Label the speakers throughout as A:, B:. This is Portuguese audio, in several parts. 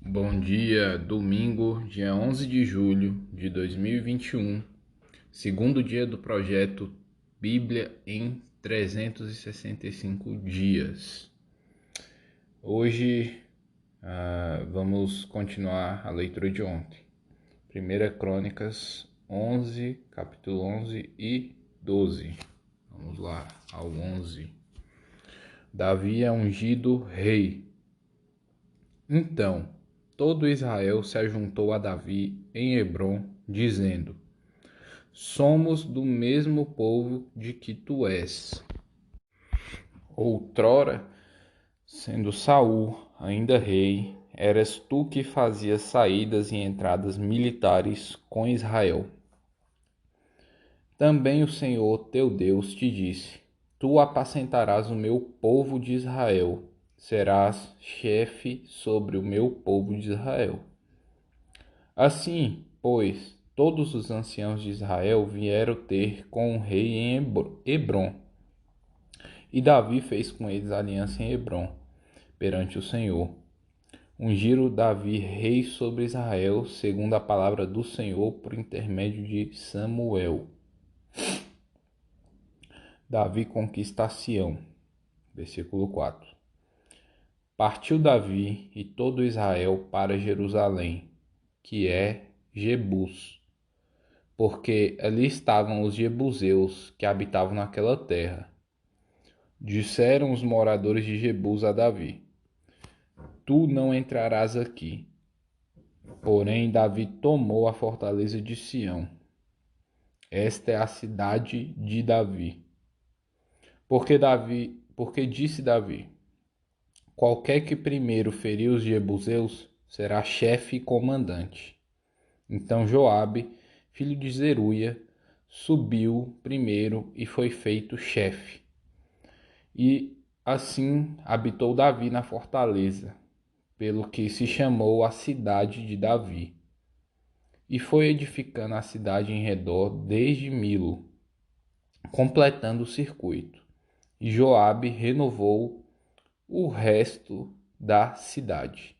A: Bom dia, domingo, dia 11 de julho de 2021, segundo dia do projeto Bíblia em 365 dias. Hoje vamos continuar a leitura de ontem. 1 Crônicas 11, capítulo 11 e 12. Vamos lá, ao 11. Davi é ungido rei. Então, todo Israel se ajuntou a Davi em Hebrom, dizendo: Somos do mesmo povo de que tu és. Outrora, sendo Saul ainda rei, eras tu que fazias saídas e entradas militares com Israel. Também o Senhor teu Deus te disse: Tu apacentarás o meu povo de Israel, serás chefe sobre o meu povo de Israel. Assim, pois, todos os anciãos de Israel vieram ter com o rei em Hebrom. E Davi fez com eles aliança em Hebrom, perante o Senhor. Ungiram Davi rei sobre Israel, segundo a palavra do Senhor, por intermédio de Samuel. Davi conquista Sião. Versículo 4. Partiu Davi e todo Israel para Jerusalém, que é Jebus, porque ali estavam os jebuseus que habitavam naquela terra. Disseram os moradores de Jebus a Davi: Tu não entrarás aqui. Porém, Davi tomou a fortaleza de Sião. Esta é a cidade de Davi. Porque disse Davi: Qualquer que primeiro ferir os jebuseus será chefe e comandante. Então Joabe, filho de Zeruia, subiu primeiro e foi feito chefe. E assim habitou Davi na fortaleza, pelo que se chamou a cidade de Davi. E foi edificando a cidade em redor desde Milo, completando o circuito. E Joabe renovou o resto da cidade.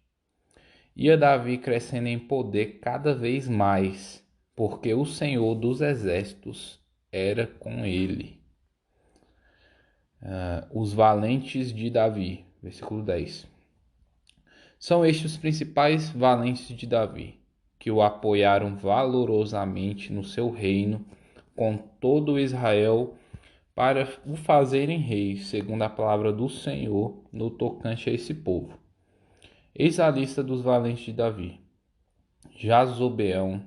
A: Ia Davi crescendo em poder cada vez mais, porque o Senhor dos exércitos era com ele. Os valentes de Davi, versículo 10. São estes os principais valentes de Davi, que o apoiaram valorosamente no seu reino, com todo Israel, para o fazerem rei, segundo a palavra do Senhor, no tocante a esse povo. Eis a lista dos valentes de Davi: Jazobeão,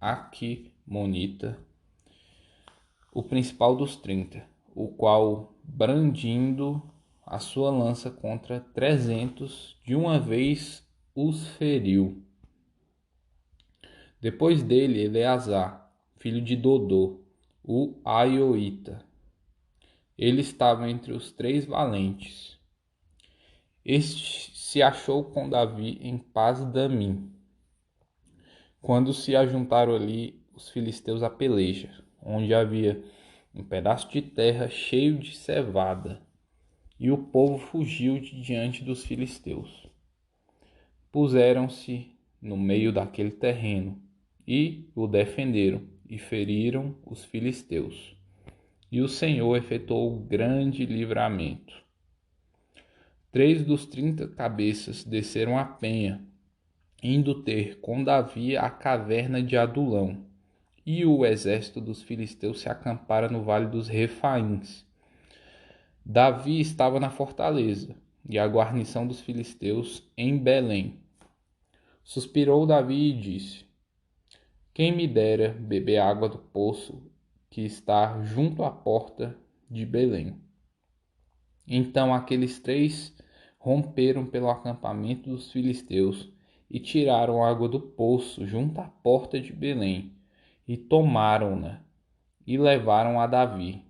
A: Aquimonita, o principal dos 30, o qual, brandindo a sua lança contra 300, de uma vez os feriu. Depois dele, Eleazar, filho de Dodô, o Aioíta. Ele estava entre os 3 valentes. Este se achou com Davi em Pas-damim, quando se ajuntaram ali os filisteus à peleja, onde havia um pedaço de terra cheio de cevada, e o povo fugiu de diante dos filisteus. Puseram-se no meio daquele terreno e o defenderam e feriram os filisteus. E o Senhor efetuou grande livramento. 3 dos 30 cabeças desceram a penha, indo ter com Davi à caverna de Adulão, e o exército dos filisteus se acampara no vale dos Refaíns. Davi estava na fortaleza, e a guarnição dos filisteus em Belém. Suspirou Davi e disse: Quem me dera beber água do poço que está junto à porta de Belém. Então aqueles 3 romperam pelo acampamento dos filisteus e tiraram água do poço junto à porta de Belém, e tomaram-na e levaram a Davi.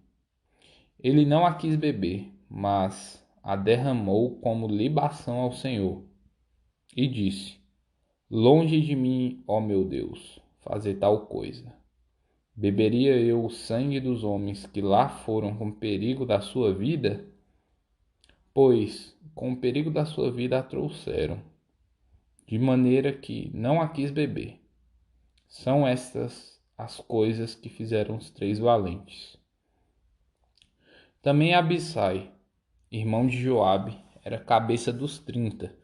A: Ele não a quis beber, mas a derramou como libação ao Senhor, e disse: Longe de mim, ó meu Deus, fazer tal coisa. Beberia eu o sangue dos homens que lá foram com perigo da sua vida? Pois com o perigo da sua vida a trouxeram. de maneira que não a quis beber. São estas as coisas que fizeram os 3 valentes. Também Abissai, irmão de Joabe, era cabeça dos 30,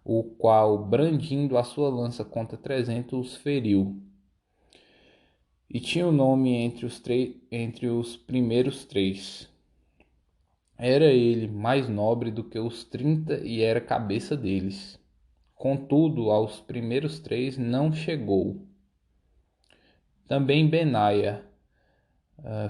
A: o qual, brandindo a sua lança contra 300, os feriu. E tinha o nome entre os primeiros 3. Era ele mais nobre do que os 30 e era cabeça deles. Contudo, aos primeiros 3 não chegou. Também Benaia,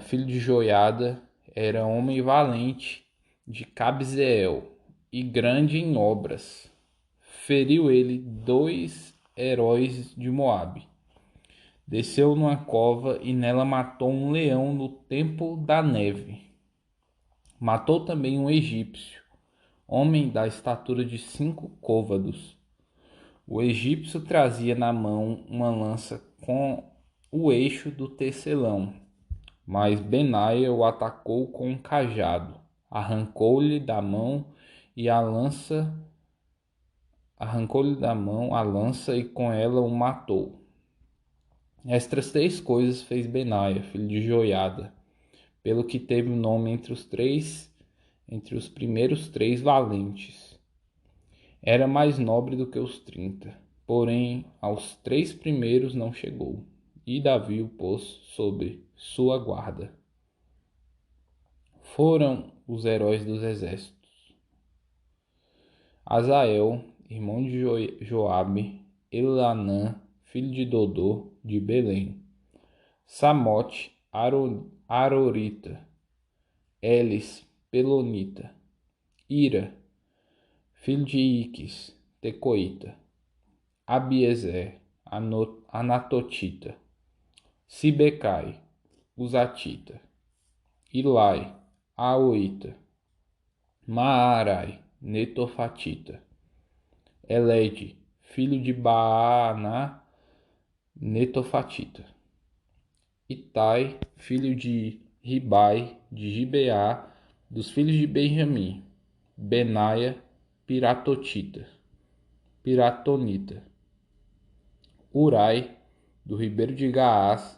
A: filho de Joiada, era homem valente de Cabzeel e grande em obras. Feriu ele 2 heróis de Moabe. Desceu numa cova e nela matou um leão no tempo da neve. Matou também um egípcio, homem da estatura de 5 côvados. O egípcio trazia na mão uma lança com o eixo do tecelão, mas Benaia o atacou com um cajado, arrancou-lhe da mão a lança e com ela o matou. Estas 3 coisas fez Benaia, filho de Joiada, pelo que teve o nome entre os primeiros 3 valentes. Era mais nobre do que os 30, porém aos 3 primeiros não chegou, e Davi o pôs sobre sua guarda. Foram os heróis dos exércitos: Azael, irmão de Joabe, Elanã, filho de Dodô, de Belém, Samote, Arorita, Elis, Pelonita, Ira, filho de Iques, Tecoita, Abiezer, Anatotita, Sibecai, Uzatita, Ilai, Aoita, Maarai, Netofatita, Elede, filho de Baaná, Netofatita, Itai, filho de Ribai, de Gibeá, dos filhos de Benjamim, Benaia, Piratonita, Urai, do ribeiro de Gaás,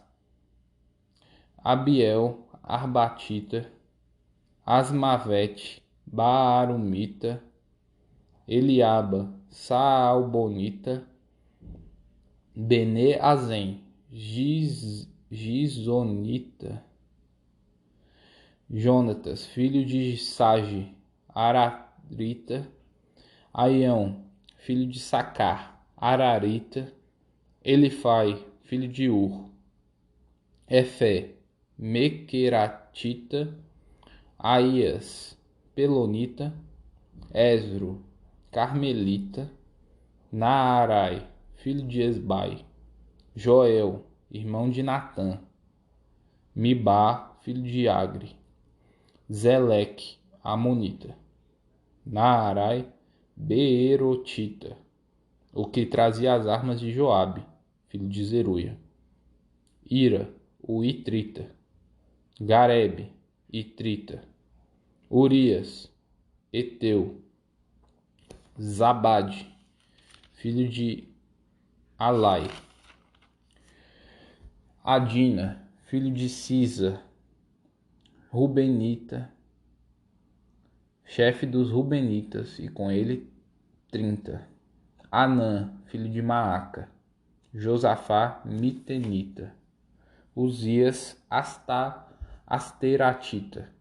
A: Abiel, Arbatita, Asmavete, Baarumita, Eliaba, Saalbonita, Bene-Azem, Gizonita, Jonatas, filho de Sage, Ararita, Aião, filho de Sacar, Ararita, Elifai, filho de Ur, Efé, Mequeratita, Aías, Pelonita, Esro, Carmelita, Naarai, filho de Esbai, Joel, irmão de Natã, Mibá, filho de Agre, Zeleque, Amonita, Naarai, Beerotita, o que trazia as armas de Joabe, filho de Zeruia, Ira, o Itrita, Garebe, Itrita, Urias, Eteu, Zabade, filho de Alai, Adina, filho de Sisa, Rubenita, chefe dos Rubenitas, e com ele 30. Anã, filho de Maaca, Josafá, Mitenita, Uzias, Asteratita,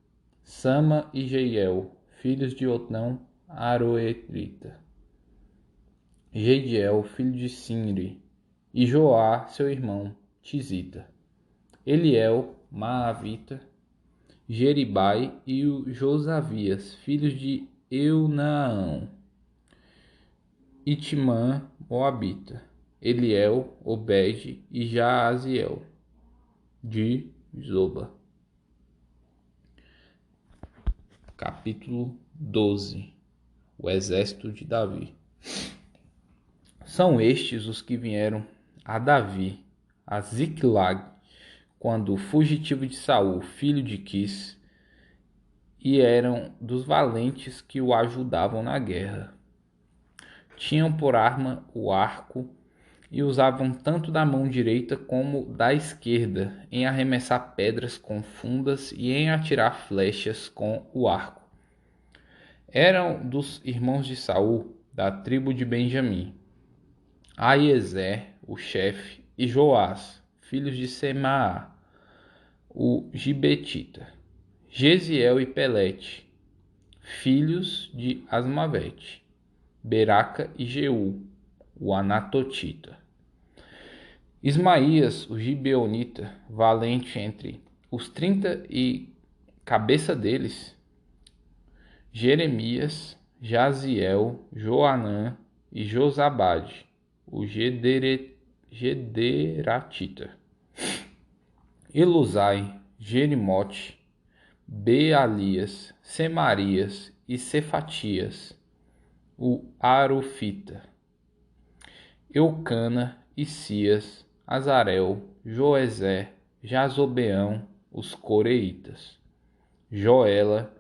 A: Sama e Jeiel, filhos de Otão, Aroerita, Jeiel, filho de Sinri, e Joá, seu irmão, Tisita, Eliel, Maavita, Jeribai e o Josavias, filhos de Eunaão, Itimã, Moabita, Eliel, Obed e Jaaziel, de Zoba. Capítulo 12. O exército de Davi. São estes os que vieram a Davi, a Ziclag, quando fugitivo de Saul, filho de Quis, e eram dos valentes que o ajudavam na guerra. Tinham por arma o arco e usavam tanto da mão direita como da esquerda em arremessar pedras com fundas e em atirar flechas com o arco. Eram dos irmãos de Saul, da tribo de Benjamim, Aiezer, o chefe, e Joás, filhos de Semaá, o gibetita, Gesiel e Pelete, filhos de Asmavete, Beraca e Jeú, o anatotita, Ismaías, o gibeonita, valente entre os 30 e cabeça deles, Jeremias, Jaziel, Joanã e Josabade, o Gederatita, Elusai, Jerimote, Bealias, Semarias e Cefatias, o Arufita, Eucana, Isias, Azarel, Joezé, Jazobeão, os coreitas, Joela,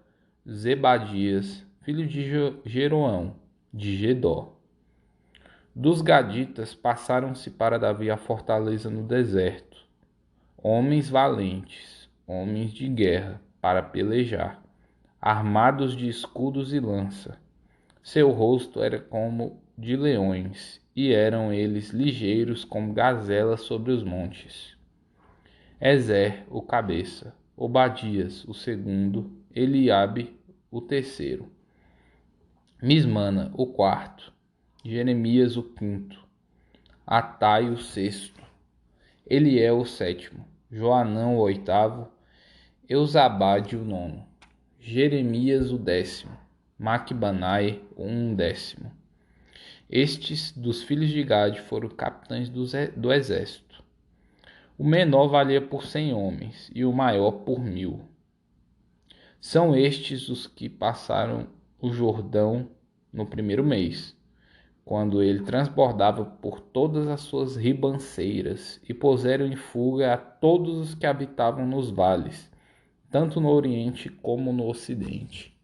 A: Zebadias, filho de Jeroão, de Gedó. Dos gaditas passaram-se para Davi a fortaleza no deserto, homens valentes, homens de guerra, para pelejar, armados de escudos e lança. Seu rosto era como de leões, e eram eles ligeiros como gazelas sobre os montes. Ezer, o cabeça, Obadias, o segundo, Eliabe, o terceiro, Mismana, o quarto, Jeremias, o quinto, Atai, o sexto, Eliel, o sétimo, Joanão, o oitavo, Eusabade, o nono, Jeremias, o décimo, Macbanai, o undécimo. Estes, dos filhos de Gade, foram capitães do exército. O menor valia por 100 homens, e o maior por 1000. São estes os que passaram o Jordão no primeiro mês, quando ele transbordava por todas as suas ribanceiras, e puseram em fuga a todos os que habitavam nos vales, tanto no oriente como no ocidente.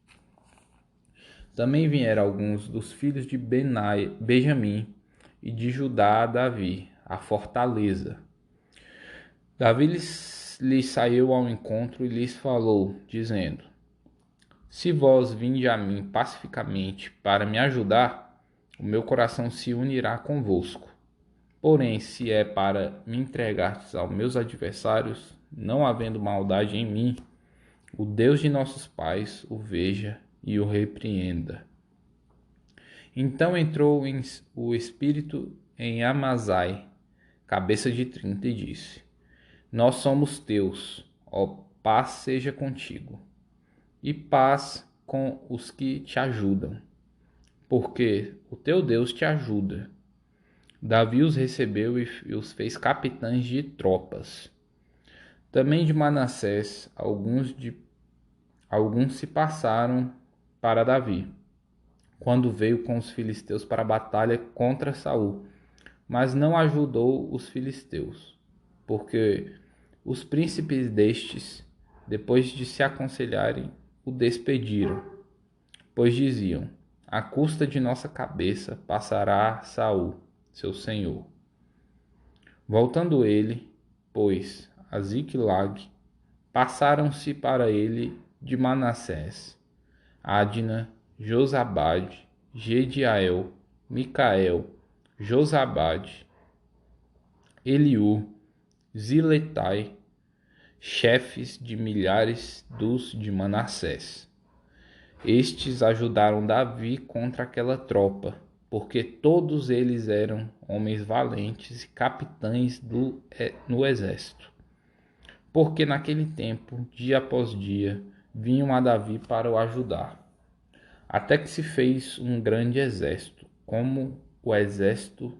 A: Também vieram alguns dos filhos de Benjamim e de Judá a Davi, a fortaleza. Davi lhes saiu ao encontro e lhes falou, dizendo: Se vós vinde a mim pacificamente para me ajudar, o meu coração se unirá convosco. Porém, se é para me entregardes aos meus adversários, não havendo maldade em mim, o Deus de nossos pais o veja e o repreenda. Então entrou o espírito em Amazai, cabeça de 30, e disse: Nós somos teus, ó paz seja contigo, e paz com os que te ajudam, porque o teu Deus te ajuda. Davi os recebeu e os fez capitães de tropas. Também de Manassés, alguns se passaram para Davi, quando veio com os filisteus para a batalha contra Saul, mas não ajudou os filisteus, porque os príncipes destes, depois de se aconselharem, o despediram, pois diziam: à custa de nossa cabeça passará Saul, seu senhor. Voltando ele, pois, a Ziclag, passaram-se para ele de Manassés, Adna, Josabade, Gediael, Micael, Josabade, Eliú, Ziletai, chefes de milhares dos de Manassés. Estes ajudaram Davi contra aquela tropa, porque todos eles eram homens valentes e capitães no exército. Porque naquele tempo, dia após dia, vinham a Davi para o ajudar, até que se fez um grande exército, como o exército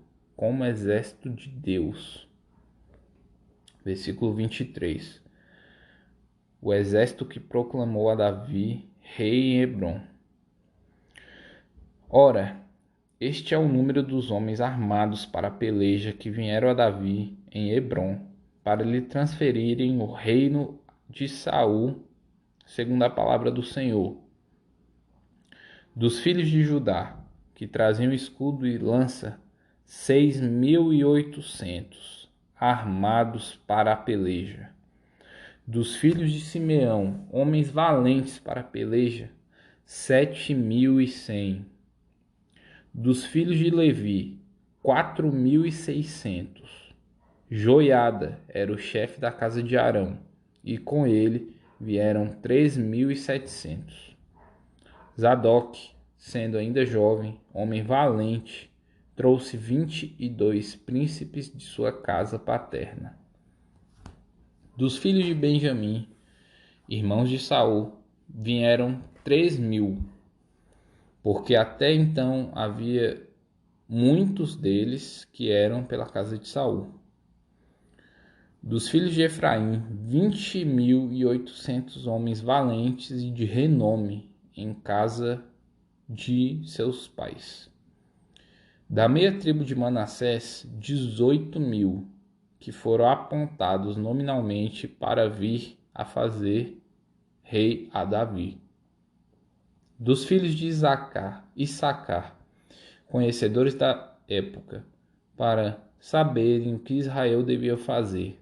A: de Deus. Versículo 23. O exército que proclamou a Davi rei em Hebrom. Ora, este é o número dos homens armados para a peleja que vieram a Davi em Hebrom, para lhe transferirem o reino de Saul, segundo a palavra do Senhor. Dos filhos de Judá, que traziam escudo e lança, 6.800, armados para a peleja. Dos filhos de Simeão, homens valentes para a peleja, 7.100. Dos filhos de Levi, 4.600. Joiada era o chefe da casa de Arão, e com ele vieram 3.700. Zadok, sendo ainda jovem, homem valente, trouxe 22 príncipes de sua casa paterna. Dos filhos de Benjamim, irmãos de Saul, vieram 3.000, porque até então havia muitos deles que eram pela casa de Saul. Dos filhos de Efraim, 20.800 homens valentes e de renome em casa de seus pais. Da meia tribo de Manassés, 18.000, que foram apontados nominalmente para vir a fazer rei a Davi. Dos filhos de Issacar, conhecedores da época, para saberem o que Israel devia fazer,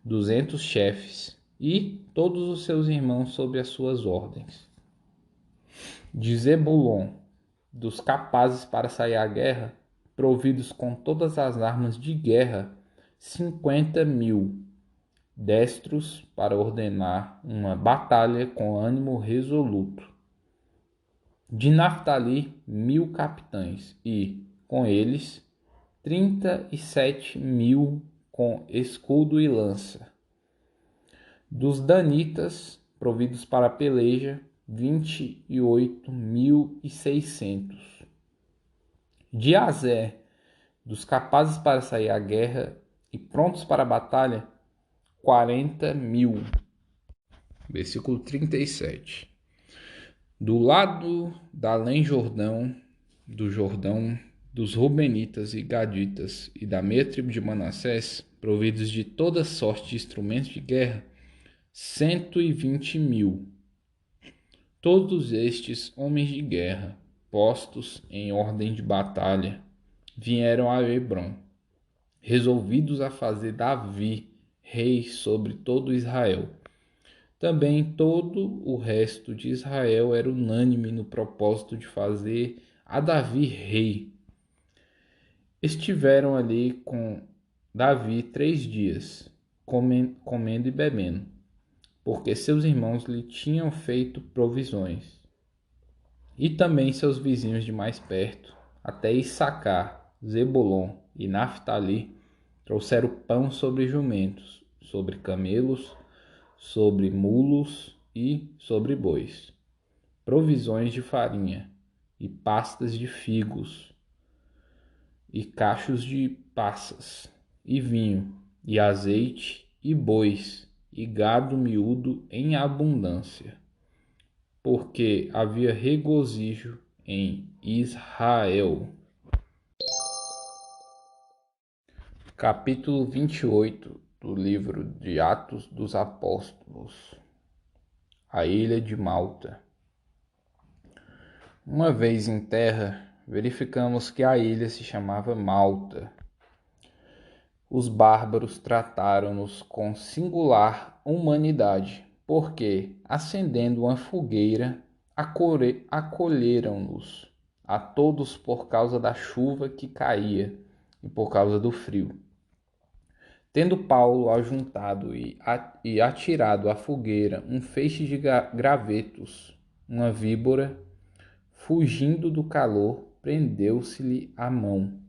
A: 200 chefes e todos os seus irmãos sob as suas ordens. De Zebulon, dos capazes para sair à guerra, providos com todas as armas de guerra, 50.000, destros para ordenar uma batalha com ânimo resoluto. De Naftali, 1.000 capitães e, com eles, 37.000 com escudo e lança. Dos danitas, providos para a peleja, 28.600. De Azer, dos capazes para sair à guerra e prontos para a batalha, 40.000. Versículo 37. Do lado da além Jordão, do Jordão, dos Rubenitas e Gaditas e da meia tribo de Manassés, providos de toda sorte de instrumentos de guerra, 120.000. Todos estes homens de guerra, postos em ordem de batalha, vieram a Hebrom, resolvidos a fazer Davi rei sobre todo Israel. Também todo o resto de Israel era unânime no propósito de fazer a Davi rei. Estiveram ali com Davi 3 dias, comendo e bebendo, porque seus irmãos lhe tinham feito provisões. E também seus vizinhos de mais perto, até Issacar, Zebulon e Naftali, trouxeram pão sobre jumentos, sobre camelos, sobre mulos e sobre bois, provisões de farinha e pastas de figos, e cachos de passas, e vinho, e azeite, e bois, e gado miúdo em abundância, porque havia regozijo em Israel. Capítulo 28 do livro de Atos dos Apóstolos. A ilha de Malta. Uma vez em terra, verificamos que a ilha se chamava Malta. Os bárbaros trataram-nos com singular humanidade, porque, acendendo uma fogueira, acolheram-nos a todos por causa da chuva que caía e por causa do frio. Tendo Paulo ajuntado e atirado à fogueira um feixe de gravetos, uma víbora, fugindo do calor, prendeu-se-lhe a mão.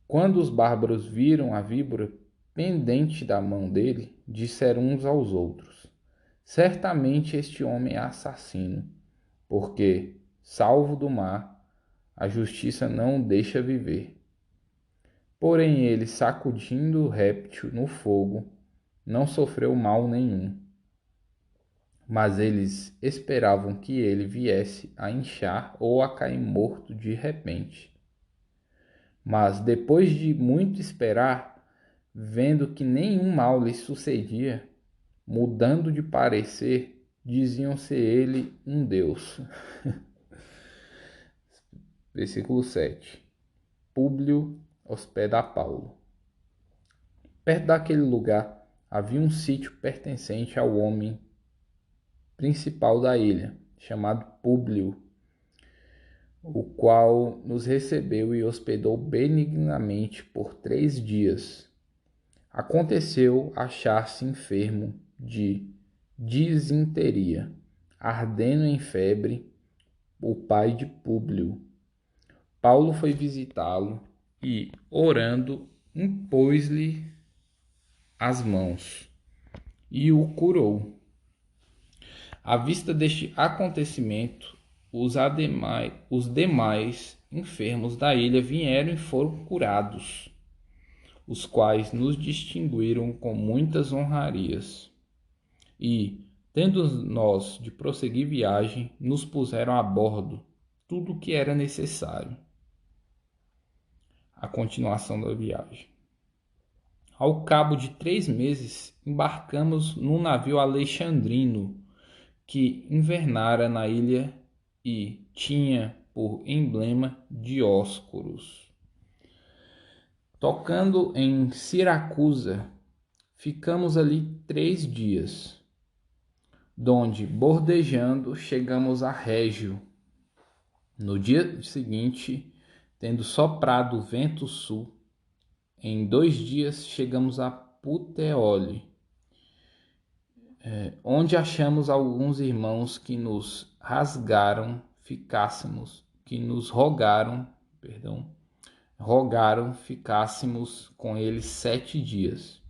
A: Quando os bárbaros viram a víbora pendente da mão dele, disseram uns aos outros: certamente este homem é assassino, porque, salvo do mar, a justiça não o deixa viver. Porém ele, sacudindo o réptil no fogo, não sofreu mal nenhum. Mas eles esperavam que ele viesse a inchar ou a cair morto de repente. Mas depois de muito esperar, vendo que nenhum mal lhe sucedia, mudando de parecer, diziam ser ele um deus. Versículo 7. Públio hospeda a Paulo. Perto daquele lugar havia um sítio pertencente ao homem principal da ilha, chamado Públio, o qual nos recebeu e hospedou benignamente por 3 dias. Aconteceu achar-se enfermo de disenteria, ardendo em febre, o pai de Públio. Paulo foi visitá-lo e, orando, impôs-lhe as mãos e o curou. À vista deste acontecimento, os demais enfermos da ilha vieram e foram curados, os quais nos distinguiram com muitas honrarias. E, tendo nós de prosseguir viagem, nos puseram a bordo tudo o que era necessário. A continuação da viagem. Ao cabo de 3 meses, embarcamos num navio alexandrino que invernara na ilha e tinha por emblema Dióscuros. Tocando em Siracusa, ficamos ali 3 dias, donde, bordejando, chegamos a Régio. No dia seguinte, tendo soprado o vento sul, em 2 dias chegamos a Puteoli, onde achamos alguns irmãos que nos rogaram ficássemos com eles 7 dias.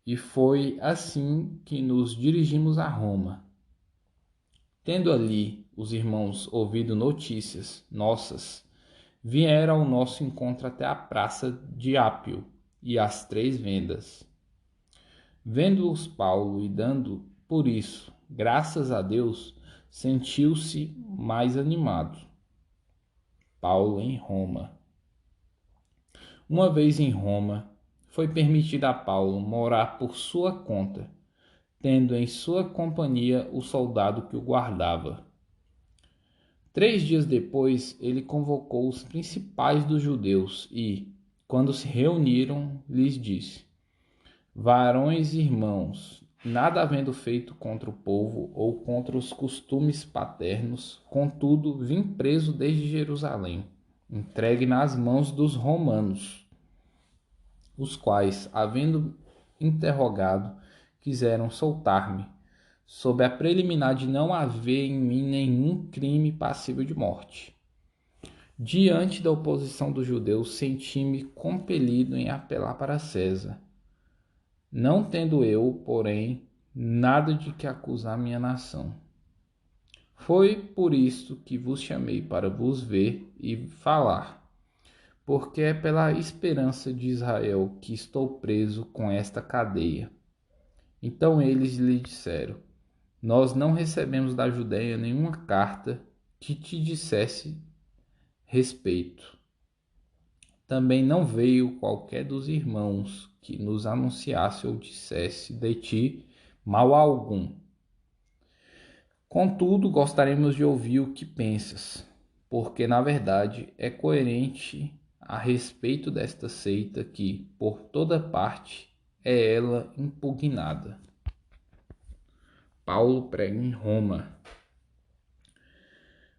A: E foi assim que nos dirigimos a Roma. Tendo ali os irmãos ouvido notícias nossas, vieram ao nosso encontro até a praça de Ápio e as 3 vendas. Vendo-os Paulo e dando por isso graças a Deus, sentiu-se mais animado. Paulo em Roma. Uma vez em Roma, foi permitido a Paulo morar por sua conta, tendo em sua companhia o soldado que o guardava. 3 dias depois, ele convocou os principais dos judeus e, quando se reuniram, lhes disse: Varões e irmãos, nada havendo feito contra o povo ou contra os costumes paternos, contudo, vim preso desde Jerusalém, entregue nas mãos dos romanos, os quais, havendo interrogado, quiseram soltar-me, sob a preliminar de não haver em mim nenhum crime passível de morte. Diante da oposição dos judeus, senti-me compelido em apelar para César, não tendo eu, porém, nada de que acusar minha nação. Foi por isto que vos chamei para vos ver e falar, porque é pela esperança de Israel que estou preso com esta cadeia. Então eles lhe disseram: Nós não recebemos da Judeia nenhuma carta que te dissesse respeito. Também não veio qualquer dos irmãos que nos anunciasse ou dissesse de ti mal algum. Contudo, gostaríamos de ouvir o que pensas, porque na verdade é coerente a respeito desta seita que, por toda parte, é ela impugnada. Paulo prega em Roma.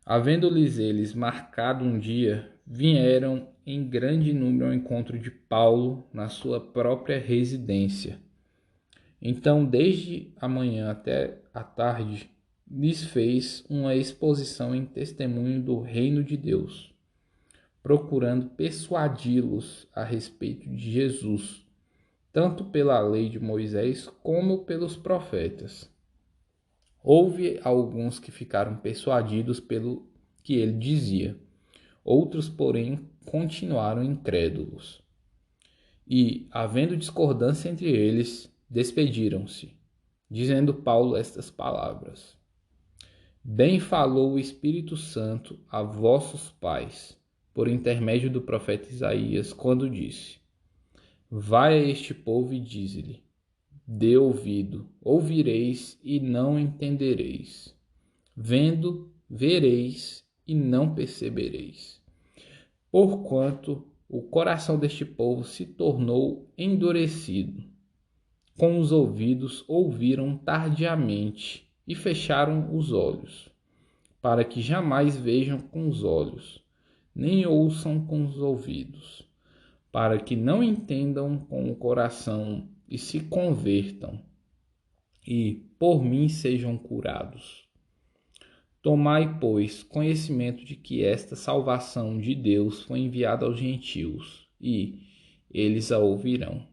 A: Havendo-lhes eles marcado um dia, vieram em grande número ao encontro de Paulo na sua própria residência. Então, desde a manhã até a tarde, lhes fez uma exposição em testemunho do reino de Deus, procurando persuadi-los a respeito de Jesus, tanto pela lei de Moisés como pelos profetas. Houve alguns que ficaram persuadidos pelo que ele dizia, outros, porém, continuaram incrédulos. E, havendo discordância entre eles, despediram-se, dizendo Paulo estas palavras: Bem falou o Espírito Santo a vossos pais, por intermédio do profeta Isaías, quando disse: Vai a este povo e dize-lhe: Dê ouvido, ouvireis e não entendereis. Vendo, vereis e não percebereis. Porquanto o coração deste povo se tornou endurecido. Com os ouvidos ouviram tardiamente e fecharam os olhos, para que jamais vejam com os olhos, nem ouçam com os ouvidos, para que não entendam com o coração e se convertam, e por mim sejam curados. Tomai, pois, conhecimento de que esta salvação de Deus foi enviada aos gentios, e eles a ouvirão.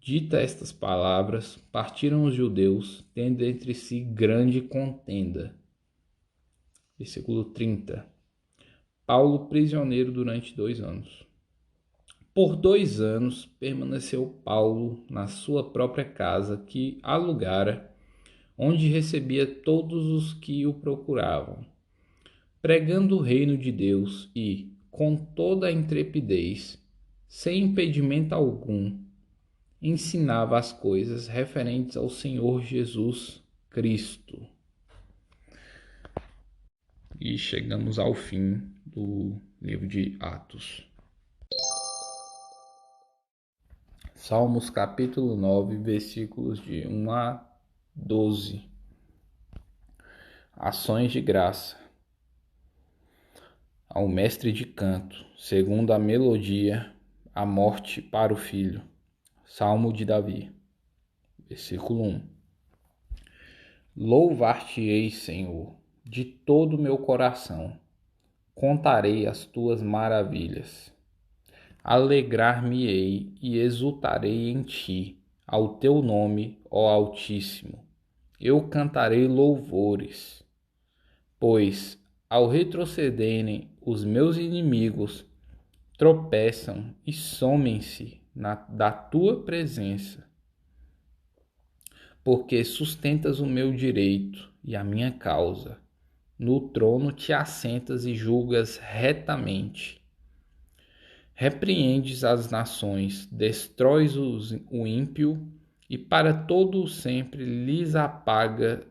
A: Dita estas palavras, partiram os judeus, tendo entre si grande contenda. Versículo 30. Paulo prisioneiro durante 2 anos. Por 2 anos permaneceu Paulo na sua própria casa que alugara, onde recebia todos os que o procuravam, pregando o reino de Deus e, com toda a intrepidez, sem impedimento algum, ensinava as coisas referentes ao Senhor Jesus Cristo. E chegamos ao fim do livro de Atos. Salmos capítulo 9, versículos de 1 a 12. Ações de graça. Ao mestre de canto, segundo a melodia, a morte para o filho. Salmo de Davi. Versículo 1. Louvar-te-ei, Senhor, de todo o meu coração. Contarei as tuas maravilhas. Alegrar-me-ei e exultarei em ti, ao teu nome, ó Altíssimo. Eu cantarei louvores, pois, ao retrocederem os meus inimigos, tropeçam e somem-se da tua presença. Porque sustentas o meu direito e a minha causa. No trono te assentas e julgas retamente. Repreendes as nações, destróis o ímpio, e para todo o sempre lhes apagas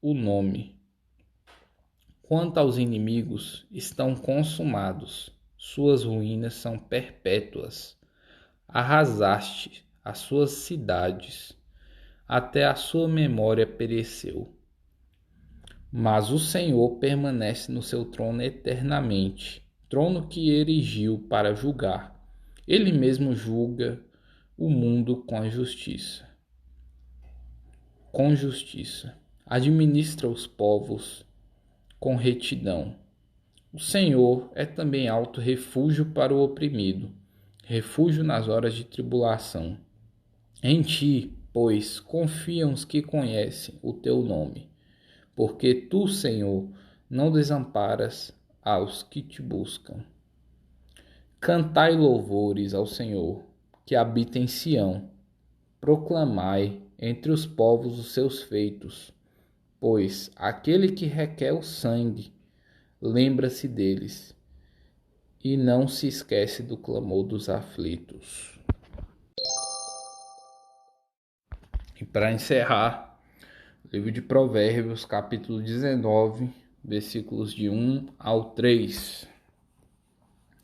A: o nome. Quanto aos inimigos, estão consumados, suas ruínas são perpétuas. Arrasaste as suas cidades, até a sua memória pereceu. Mas o Senhor permanece no seu trono eternamente, trono que erigiu para julgar. Ele mesmo julga o mundo com justiça. Administra os povos com retidão. O Senhor é também alto refúgio para o oprimido, refúgio nas horas de tribulação. Em ti, pois, confiam os que conhecem o teu nome, porque tu, Senhor, não desamparas aos que te buscam. Cantai louvores ao Senhor, que habita em Sião. Proclamai entre os povos os seus feitos, pois aquele que requer o sangue lembra-se deles e não se esquece do clamor dos aflitos. E para encerrar, livro de Provérbios, capítulo 19, versículos de 1 ao 3.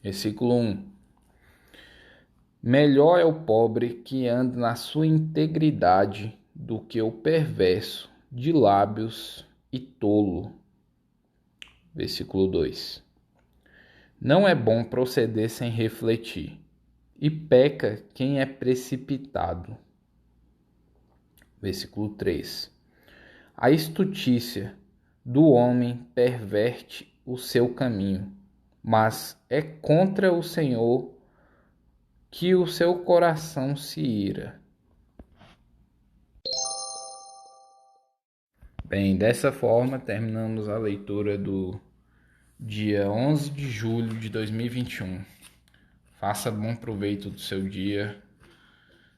A: Versículo 1. Melhor é o pobre que anda na sua integridade do que o perverso de lábios e tolo. Versículo 2. Não é bom proceder sem refletir, e peca quem é precipitado. Versículo 3. A estutícia do homem perverte o seu caminho, mas é contra o Senhor que o seu coração se ira. Bem, dessa forma terminamos a leitura do dia 11 de julho de 2021. Faça bom proveito do seu dia,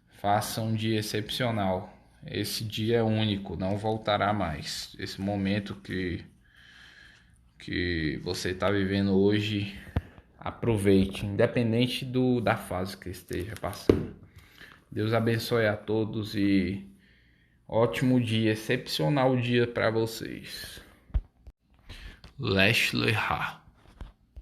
A: faça um dia excepcional. Esse dia é único, não voltará mais. Esse momento que você está vivendo hoje, aproveite, independente da fase que esteja passando. Deus abençoe a todos e ótimo dia, excepcional dia para vocês. Lech Lecha.